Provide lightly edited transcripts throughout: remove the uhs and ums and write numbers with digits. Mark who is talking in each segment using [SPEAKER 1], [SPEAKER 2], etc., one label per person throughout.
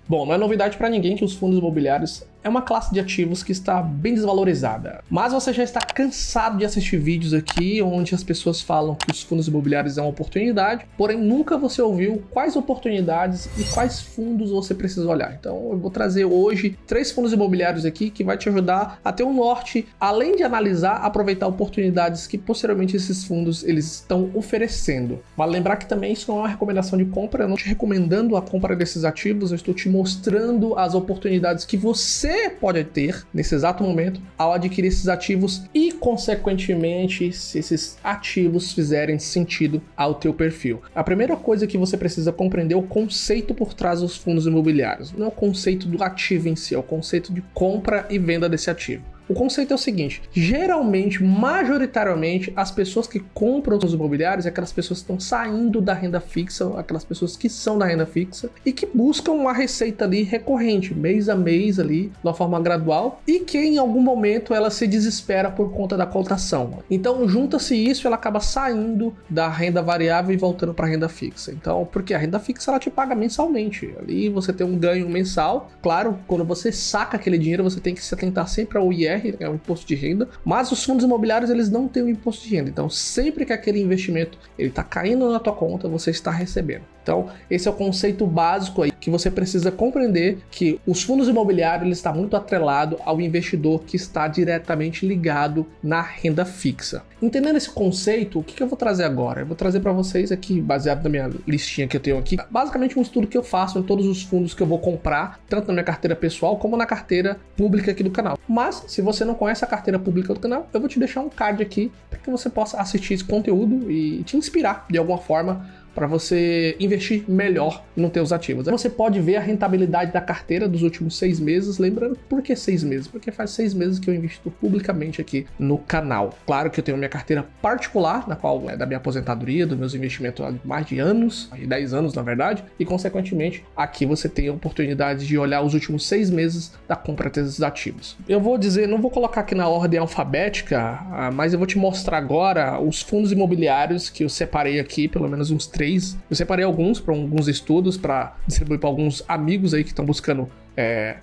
[SPEAKER 1] Bom, não é novidade para ninguém que os fundos imobiliários é uma classe de ativos que está bem desvalorizada. Mas você já está cansado de assistir vídeos aqui onde as pessoas falam que os fundos imobiliários é uma oportunidade, porém nunca você ouviu quais oportunidades e quais fundos você precisa olhar. Então eu vou trazer hoje 3 fundos imobiliários aqui que vai te ajudar a ter um norte, além de analisar, aproveitar oportunidades que posteriormente esses fundos eles estão oferecendo. Vale lembrar que também isso não é uma recomendação de compra, eu não te recomendando a compra desses ativos, eu estou te mostrando as oportunidades que você pode ter nesse exato momento ao adquirir esses ativos e, consequentemente, se esses ativos fizerem sentido ao teu perfil. A primeira coisa que você precisa compreender é o conceito por trás dos fundos imobiliários. Não é o conceito do ativo em si, é o conceito de compra e venda desse ativo. O conceito é o seguinte, geralmente, majoritariamente, as pessoas que compram os imobiliários é aquelas pessoas que estão saindo da renda fixa, aquelas pessoas que são da renda fixa e que buscam uma receita ali recorrente, mês a mês ali, de uma forma gradual, e que em algum momento ela se desespera por conta da cotação. Então, junta-se isso, ela acaba saindo da renda variável e voltando para a renda fixa. Então, porque a renda fixa ela te paga mensalmente, ali você tem um ganho mensal. Claro, quando você saca aquele dinheiro, você tem que se atentar sempre ao IR, é um imposto de renda, mas os fundos imobiliários eles não têm o imposto de renda, então sempre que aquele investimento ele está caindo na tua conta, você está recebendo. Então esse é o conceito básico aí que você precisa compreender, que os fundos imobiliários ele está muito atrelado ao investidor que está diretamente ligado na renda fixa. Entendendo esse conceito, o que eu vou trazer agora? Eu vou trazer para vocês aqui, baseado na minha listinha que eu tenho aqui, basicamente um estudo que eu faço em todos os fundos que eu vou comprar, tanto na minha carteira pessoal como na carteira pública aqui do canal. Mas se você não conhece a carteira pública do canal, eu vou te deixar um card aqui para que você possa assistir esse conteúdo e te inspirar de alguma forma para você investir melhor nos teus ativos. Você pode ver a rentabilidade da carteira dos últimos 6 meses, lembrando, por que 6 meses? Porque faz 6 meses que eu invisto publicamente aqui no canal. Claro que eu tenho minha carteira particular, na qual é da minha aposentadoria, dos meus investimentos há mais de anos, 10 anos na verdade, e consequentemente aqui você tem a oportunidade de olhar os últimos 6 meses da compra desses ativos. Eu vou dizer, não vou colocar aqui na ordem alfabética, mas eu vou te mostrar agora os fundos imobiliários que eu separei aqui, pelo menos uns 3. Eu separei alguns para alguns estudos, para distribuir para alguns amigos aí que estão buscando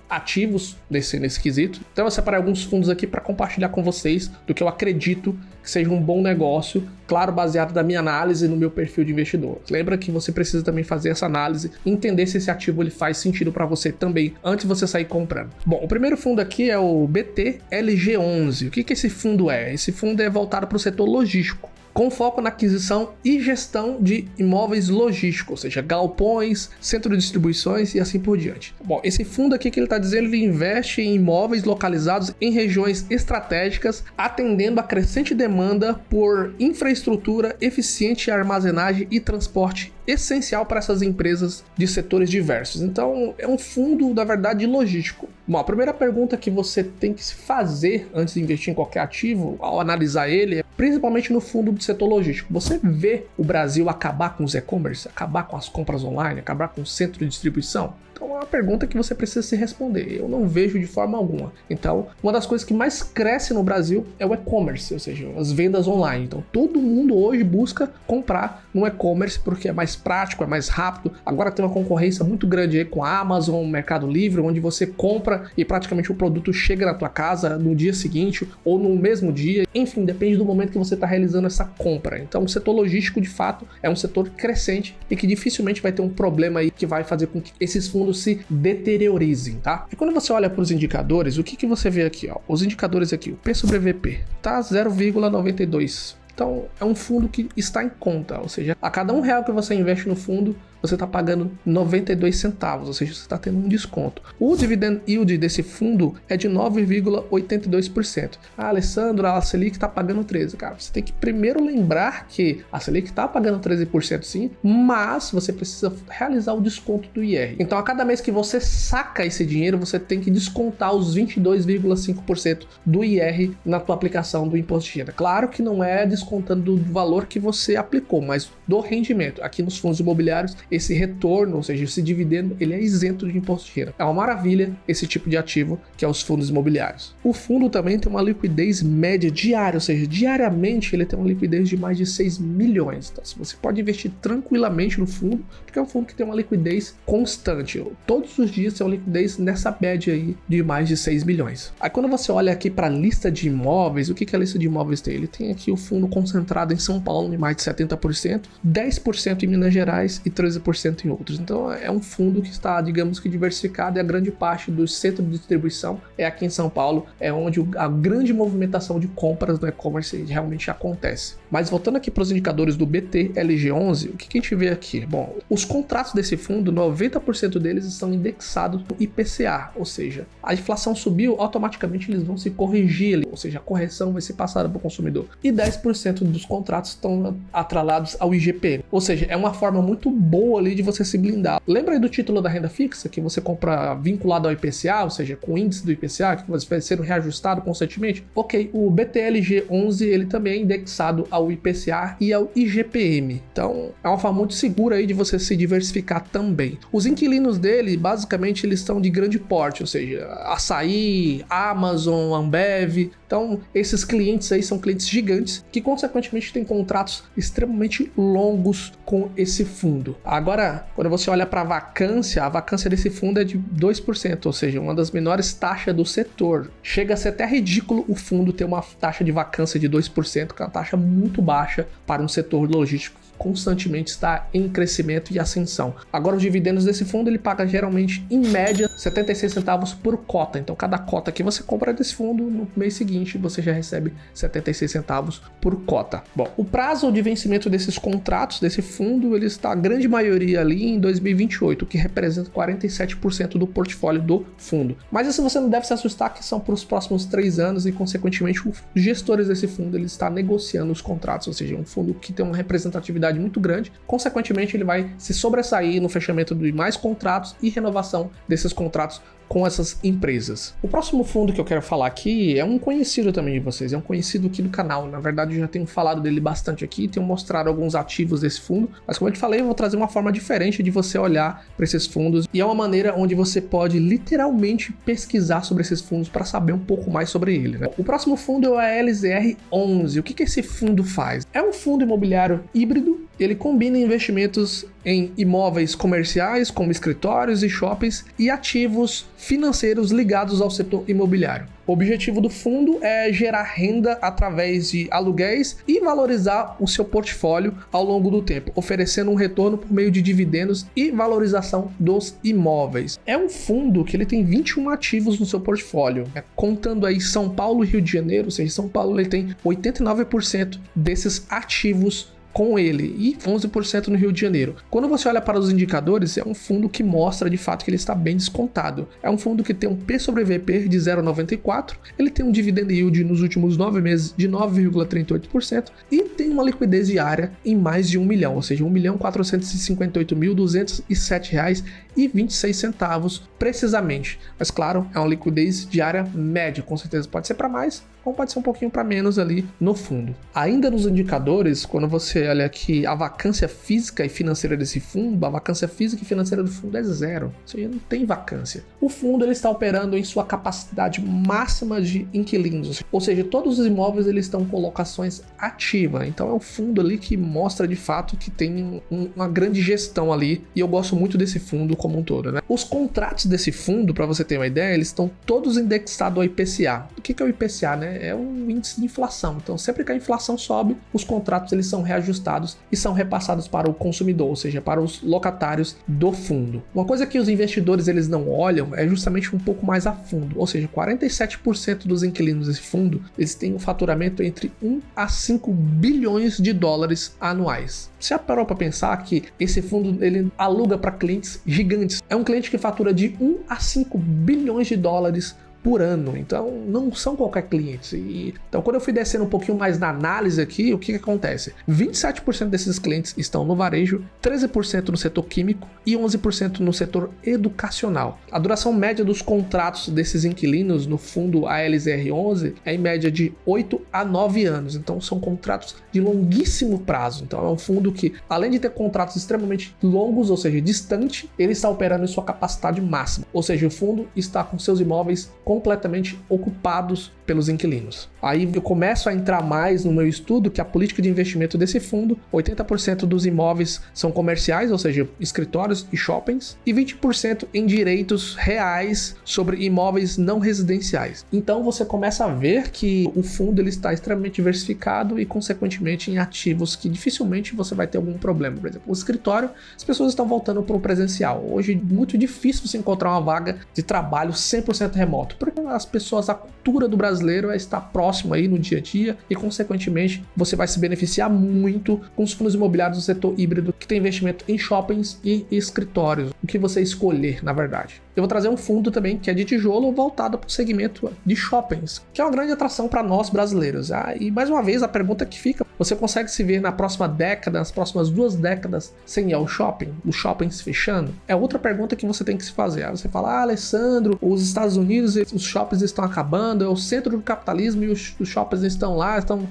[SPEAKER 1] ativos nesse quesito. Então eu separei alguns fundos aqui para compartilhar com vocês do que eu acredito que seja um bom negócio, claro, baseado na minha análise e no meu perfil de investidor. Lembra que você precisa também fazer essa análise, entender se esse ativo ele faz sentido para você também, antes de você sair comprando. Bom, o primeiro fundo aqui é o BTLG11. O que esse fundo é? Esse fundo é voltado para o setor logístico, com foco na aquisição e gestão de imóveis logísticos, ou seja, galpões, centro de distribuições e assim por diante. Bom, esse fundo aqui que ele está dizendo, ele investe em imóveis localizados em regiões estratégicas, atendendo a crescente demanda por infraestrutura eficiente, armazenagem e transporte essencial para essas empresas de setores diversos. Então, é um fundo, na verdade, logístico. Bom, a primeira pergunta que você tem que se fazer antes de investir em qualquer ativo, ao analisar ele, é principalmente no fundo do setor logístico. Você vê o Brasil acabar com os e-commerce, acabar com as compras online, acabar com o centro de distribuição? Então é uma pergunta que você precisa se responder. Eu não vejo de forma alguma. Então, uma das coisas que mais cresce no Brasil é o e-commerce, ou seja, as vendas online. Então, todo mundo hoje busca comprar no e-commerce porque é mais prático, é mais rápido. Agora tem uma concorrência muito grande aí com a Amazon, Mercado Livre, onde você compra e praticamente o produto chega na tua casa no dia seguinte ou no mesmo dia. Enfim, depende do momento que você está realizando essa compra. Então, o setor logístico, de fato, é um setor crescente e que dificilmente vai ter um problema aí que vai fazer com que esses fundos se deteriorizem, tá? E quando você olha para os indicadores, o que você vê aqui, ó? Os indicadores aqui, o P sobre VP, tá 0,92. Então, é um fundo que está em conta, ou seja, a cada R$1 que você investe no fundo, você está pagando 92 centavos, ou seja, você está tendo um desconto. O dividend yield desse fundo é de 9,82%. Ah, Alessandro, a Selic está pagando 13%. Cara, você tem que primeiro lembrar que a Selic está pagando 13% sim, mas você precisa realizar o desconto do IR. Então, a cada mês que você saca esse dinheiro, você tem que descontar os 22,5% do IR na tua aplicação do imposto de renda. Claro que não é descontando do valor que você aplicou, mas do rendimento. Aqui nos fundos imobiliários, esse retorno, ou seja, esse dividendo, ele é isento de imposto de renda. É uma maravilha esse tipo de ativo que é os fundos imobiliários. O fundo também tem uma liquidez média diária, ou seja, diariamente ele tem uma liquidez de mais de 6 milhões. Então, você pode investir tranquilamente no fundo, porque é um fundo que tem uma liquidez constante. Todos os dias tem uma liquidez nessa média aí de mais de 6 milhões. Aí quando você olha aqui para a lista de imóveis, o que a lista de imóveis tem? Ele tem aqui o fundo concentrado em São Paulo em mais de 70%, 10% em Minas Gerais e 13% em outros. Então é um fundo que está, digamos que diversificado, e a grande parte do centro de distribuição é aqui em São Paulo, é onde a grande movimentação de compras no e-commerce realmente acontece. Mas voltando aqui para os indicadores do BTLG11, o que a gente vê aqui? Bom, os contratos desse fundo, 90% deles estão indexados no IPCA, ou seja, a inflação subiu, automaticamente eles vão se corrigir ali, ou seja, a correção vai ser passada para o consumidor. E 10% dos contratos estão atrelados ao IGPM, ou seja, é uma forma muito boa ali de você se blindar. Lembra aí do título da renda fixa, que você compra vinculado ao IPCA, ou seja, com o índice do IPCA, que vai ser reajustado constantemente? Ok, o BTLG11 ele também é indexado ao IPCA e ao IGPM, então é uma forma muito segura aí de você se diversificar também. Os inquilinos dele, basicamente, eles estão de grande porte, ou seja, Açaí, Amazon, Ambev. Então, esses clientes aí são clientes gigantes que, consequentemente, têm contratos extremamente longos com esse fundo. Agora, quando você olha para a vacância desse fundo é de 2%, ou seja, uma das menores taxas do setor. Chega a ser até ridículo o fundo ter uma taxa de vacância de 2%, que é uma taxa muito baixa para um setor logístico constantemente está em crescimento e ascensão. Agora, os dividendos desse fundo, ele paga geralmente, em média, 76 centavos por cota. Então, cada cota que você compra desse fundo, no mês seguinte, você já recebe 76 centavos por cota. Bom, o prazo de vencimento desses contratos, desse fundo, ele está, a grande maioria ali em 2028, o que representa 47% do portfólio do fundo. Mas isso você não deve se assustar, que são para os próximos 3 anos e, consequentemente, os gestores desse fundo, ele está negociando os contratos, ou seja, um fundo que tem uma representatividade muito grande, consequentemente ele vai se sobressair no fechamento de mais contratos e renovação desses contratos com essas empresas. O próximo fundo que eu quero falar aqui é um conhecido também de vocês, é um conhecido aqui do canal. Na verdade, eu já tenho falado dele bastante aqui, tenho mostrado alguns ativos desse fundo, mas como eu te falei, eu vou trazer uma forma diferente de você olhar para esses fundos, e é uma maneira onde você pode literalmente pesquisar sobre esses fundos para saber um pouco mais sobre ele, né? O próximo fundo é o LZR11. O que esse fundo faz? É um fundo imobiliário híbrido. Ele combina investimentos em imóveis comerciais, como escritórios e shoppings, e ativos financeiros ligados ao setor imobiliário. O objetivo do fundo é gerar renda através de aluguéis e valorizar o seu portfólio ao longo do tempo, oferecendo um retorno por meio de dividendos e valorização dos imóveis. É um fundo que ele tem 21 ativos no seu portfólio, contando aí São Paulo e Rio de Janeiro, ou seja, São Paulo ele tem 89% desses ativos com ele e 11% no Rio de Janeiro. Quando você olha para os indicadores, é um fundo que mostra de fato que ele está bem descontado. É um fundo que tem um P sobre VP de 0,94, ele tem um dividend yield nos últimos 9 meses de 9,38% e tem uma liquidez diária em mais de 1 milhão, ou seja, R$ 1.458.207,26 precisamente. Mas claro, é uma liquidez diária média, com certeza pode ser para mais ou pode ser um pouquinho para menos ali no fundo. Ainda nos indicadores, quando você olha aqui a vacância física e financeira desse fundo, a vacância física e financeira do fundo é 0, ou seja, não tem vacância. O fundo ele está operando em sua capacidade máxima de inquilinos, ou seja, todos os imóveis eles estão com locações ativas, então é um fundo ali que mostra de fato que tem uma grande gestão ali, e eu gosto muito desse fundo como um todo, né? Os contratos desse fundo, para você ter uma ideia, eles estão todos indexados ao IPCA. O que é o IPCA, né? É um índice de inflação. Então, sempre que a inflação sobe, os contratos eles são reajustados e são repassados para o consumidor, ou seja, para os locatários do fundo. Uma coisa que os investidores eles não olham é justamente um pouco mais a fundo, ou seja, 47% dos inquilinos desse fundo, eles têm um faturamento entre 1 a 5 bilhões de dólares anuais. Você já parou para pensar que esse fundo ele aluga para clientes gigantes? É um cliente que fatura de 1 a 5 bilhões de dólares por ano. Então, não são qualquer cliente. Então, quando eu fui descendo um pouquinho mais na análise aqui, o que acontece? 27% desses clientes estão no varejo, 13% no setor químico e 11% no setor educacional. A duração média dos contratos desses inquilinos no fundo ALZR11 é em média de 8 a 9 anos. Então, são contratos de longuíssimo prazo. Então, é um fundo que, além de ter contratos extremamente longos, ou seja, distante, ele está operando em sua capacidade máxima. Ou seja, o fundo está com seus imóveis completamente ocupados pelos inquilinos. Aí eu começo a entrar mais no meu estudo que a política de investimento desse fundo, 80% dos imóveis são comerciais, ou seja, escritórios e shoppings, e 20% em direitos reais sobre imóveis não residenciais. Então você começa a ver que o fundo ele está extremamente diversificado e, consequentemente, em ativos que dificilmente você vai ter algum problema. Por exemplo, o escritório, as pessoas estão voltando para o presencial. Hoje é muito difícil você encontrar uma vaga de trabalho 100% remoto, porque as pessoas, a cultura do brasileiro é estar próximo aí no dia a dia e, consequentemente, você vai se beneficiar muito com os fundos imobiliários do setor híbrido que tem investimento em shoppings e escritórios, o que você escolher, na verdade. Eu vou trazer um fundo também que é de tijolo voltado para o segmento de shoppings, que é uma grande atração para nós brasileiros. E mais uma vez a pergunta que fica, você consegue se ver na próxima década, nas próximas 2 décadas sem ir ao shopping? Os shoppings fechando? É outra pergunta que você tem que se fazer. Aí você fala, Alessandro, os Estados Unidos, os shoppings estão acabando, é o centro do capitalismo e os shoppings estão lá, estão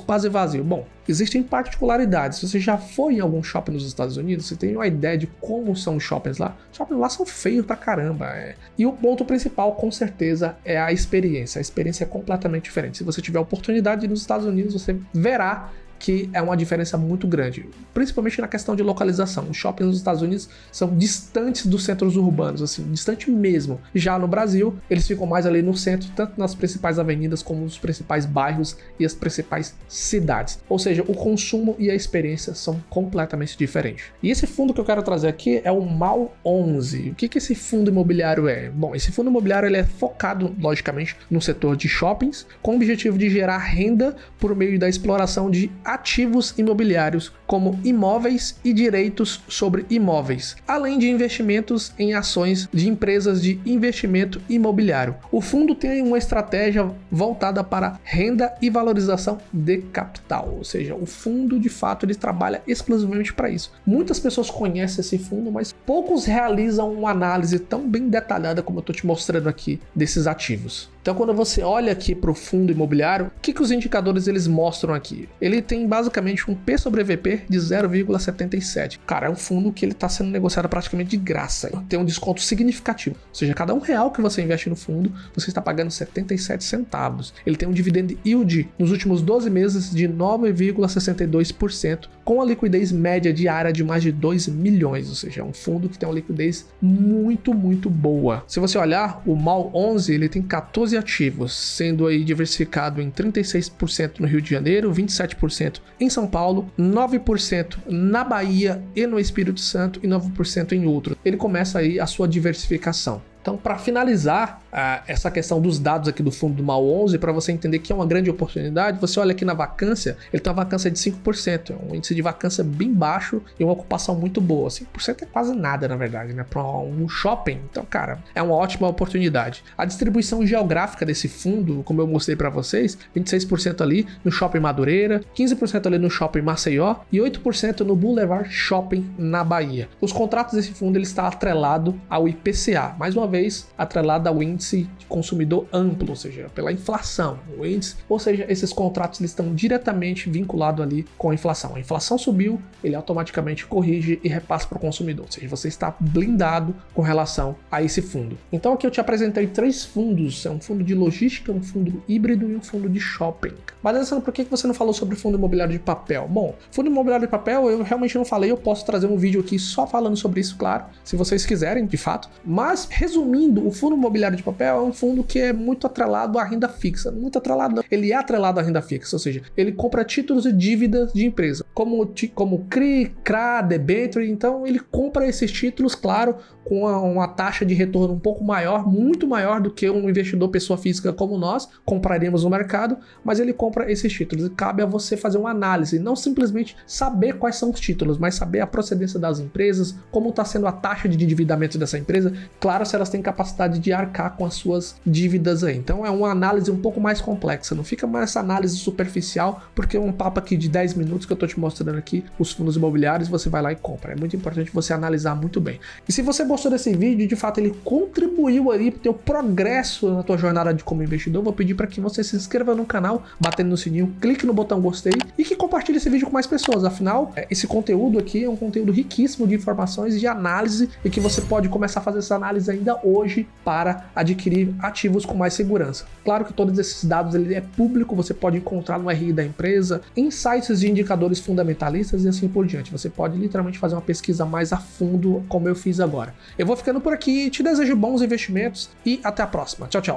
[SPEAKER 1] quase vazios. Bom, existem particularidades. Se você já foi em algum shopping nos Estados Unidos, você tem uma ideia de como são os shoppings lá. Os shoppings lá são feios pra caramba. E o ponto principal, com certeza, é a experiência. A experiência é completamente diferente. Se você tiver a oportunidade de ir nos Estados Unidos, você verá que é uma diferença muito grande, principalmente na questão de localização. Os shoppings nos Estados Unidos são distantes dos centros urbanos, assim, distante mesmo. Já no Brasil, eles ficam mais ali no centro, tanto nas principais avenidas como nos principais bairros e as principais cidades. Ou seja, o consumo e a experiência são completamente diferentes. E esse fundo que eu quero trazer aqui é o MAL 11. O que esse fundo imobiliário é? Bom, esse fundo imobiliário ele é focado, logicamente, no setor de shoppings, com o objetivo de gerar renda por meio da exploração de ativos imobiliários, como imóveis e direitos sobre imóveis, além de investimentos em ações de empresas de investimento imobiliário. O fundo tem uma estratégia voltada para renda e valorização de capital, ou seja, o fundo de fato ele trabalha exclusivamente para isso. Muitas pessoas conhecem esse fundo, mas poucos realizam uma análise tão bem detalhada como eu estou te mostrando aqui desses ativos. Então, quando você olha aqui para o fundo imobiliário, o que os indicadores eles mostram aqui? Ele tem basicamente um P sobre VP de 0,77. Cara, é um fundo que ele está sendo negociado praticamente de graça. Tem um desconto significativo. Ou seja, cada R$1 que você investe no fundo, você está pagando 77 centavos. Ele tem um dividend yield nos últimos 12 meses de 9,62%, com a liquidez média diária de mais de 2 milhões. Ou seja, é um fundo que tem uma liquidez muito, muito boa. Se você olhar, o MAL 11, ele tem 14 ativos, sendo aí diversificado em 36% no Rio de Janeiro, 27% em São Paulo, 9% na Bahia e no Espírito Santo e 9% em outros. Ele começa aí a sua diversificação. Então, para finalizar essa questão dos dados aqui do fundo do MAL 11, para você entender que é uma grande oportunidade, você olha aqui na vacância, ele tem uma vacância de 5%, é um índice de vacância bem baixo e uma ocupação muito boa. 5% é quase nada, na verdade, né? Para um shopping, então, cara, é uma ótima oportunidade. A distribuição geográfica desse fundo, como eu mostrei para vocês, 26% ali no Shopping Madureira, 15% ali no Shopping Maceió e 8% no Boulevard Shopping na Bahia. Os contratos desse fundo ele está atrelado ao IPCA, mais uma vez atrelado ao índice de consumidor amplo, ou seja, pela inflação, o índice, ou seja, esses contratos eles estão diretamente vinculados ali com a inflação. A inflação subiu, ele automaticamente corrige e repassa para o consumidor, ou seja, você está blindado com relação a esse fundo. Então aqui eu te apresentei 3 fundos, é um fundo de logística, um fundo híbrido e um fundo de shopping. Mas Alessandro, por que você não falou sobre fundo imobiliário de papel? Bom, fundo imobiliário de papel eu realmente não falei, eu posso trazer um vídeo aqui só falando sobre isso, claro, se vocês quiserem, de fato, mas resumindo, o fundo imobiliário de papel é um fundo que é muito atrelado à renda fixa. Muito atrelado não. Ele é atrelado à renda fixa, ou seja, ele compra títulos e dívidas de empresa, como CRI, CRA, debenture. Então ele compra esses títulos, claro, com uma taxa de retorno um pouco maior, muito maior do que um investidor pessoa física como nós compraríamos no mercado, mas ele compra esses títulos e cabe a você fazer uma análise, não simplesmente saber quais são os títulos, mas saber a procedência das empresas, como está sendo a taxa de endividamento dessa empresa, claro, se elas têm capacidade de arcar com as suas dívidas aí. Então é uma análise um pouco mais complexa, não fica mais essa análise superficial, porque é um papo aqui de 10 minutos que eu tô te mostrando aqui os fundos imobiliários, você vai lá e compra. É muito importante você analisar muito bem. E se você gostou desse vídeo, de fato ele contribuiu ali pro teu progresso na tua jornada de como investidor, eu vou pedir para que você se inscreva no canal, batendo no sininho, clique no botão gostei e que compartilhe esse vídeo com mais pessoas. Afinal, esse conteúdo aqui é um conteúdo riquíssimo de informações e de análise e que você pode começar a fazer essa análise ainda hoje para adquirir ativos com mais segurança. Claro que todos esses dados ele é público, você pode encontrar no RI da empresa, em sites de indicadores fundamentalistas e assim por diante. Você pode literalmente fazer uma pesquisa mais a fundo, como eu fiz agora. Eu vou ficando por aqui, te desejo bons investimentos e até a próxima. Tchau, tchau.